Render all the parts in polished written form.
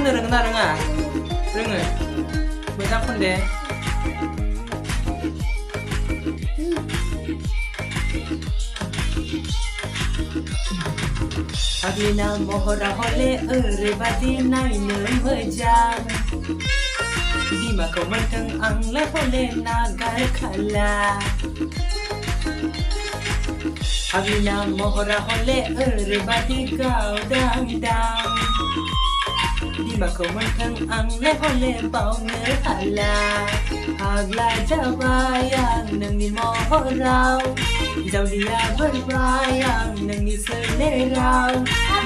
खननो रोङोना रोङा रोङो मोजां खनदे आबिना महरा हले ओरैबादि नायनो मोजां बिमाखौ मोनथों आंलाय हले नागारखाला आबिना महरा हले ओरैबादि गावदांदां बिमाखौ मोनथों आंलाय हले बावनो हाला फाग्ला जाबाय आं नोंनि महराव जावलिया बोरबाय आं नोंनि सोलेराव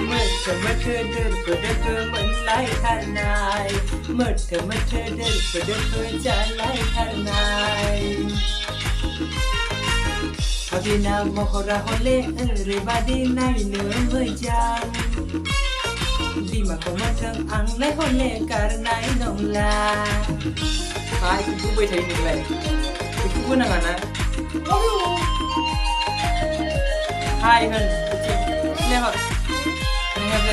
मोथो मोथो दोरफो दोरफो मोनलायथारनाय मोथो मोथो दोरफो दोरफो जालायथारनाय आबिना महरा हले ओरैबादि नायनो मोजां बिमाखौ मोनथों आंलाय हले गारनाय नंला हाय बुंबाय थायो नोंलाय बेखौबो नाङा ना हाय होन लेहर लेहर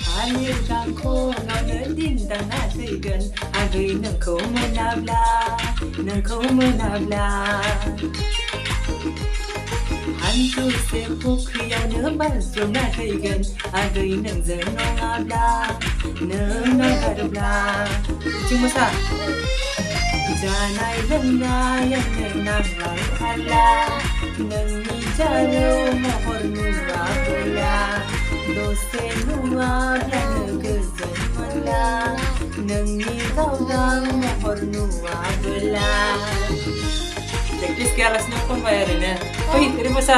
हालिर गांखंआवनो दिन्दांना थैगोन आगै नोंखौ मोनाब्ला हान्थुसे फुख्रियावनो बाज्रुमना थैगोन आगै नोंजों नङाब्ला नों नागारोब्ला बिथिं मोसा जानाय लोंनायानो नांलायथारला नोंनि जारौ महर नुवाबोला दसे नुवाब्लानो गोजोन मोनला नोंनि गावदां महर नुवाबोला प्रेक्टिस गैयालासिनो खनबाय ओरैनो फै ओरै मोसा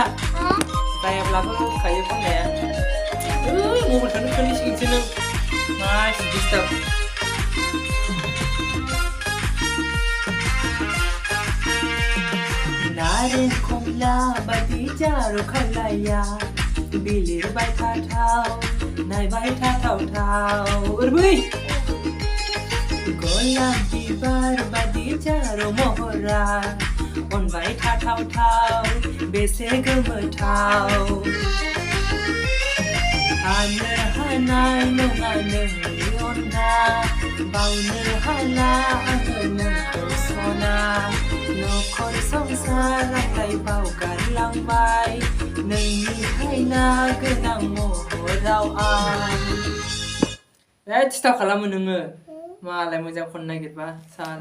जायाब्लाबो रोंखायो खननाया मबाइलखौनो खोलिसिगोनसो नों मासि डिस्टार्ब नारें खमला बादि जारौ खालाया बिलिरबाय थाथाव नायबाय थाथावथाव ओरबै गलाप बिबार बादि जारौ महरा अनबाय थाथावथाव बेसे गोमोथाव थानो हानाय नङा नोंनि अनना बावनो हाला आङो नोंखौ सना नखर संसार आंलाय बावगारलांबाय नोंनि हायना गोनां महराव आं दिस्टार्ब खालामो नोङो मालाय मोजां खननो नागिरबा साला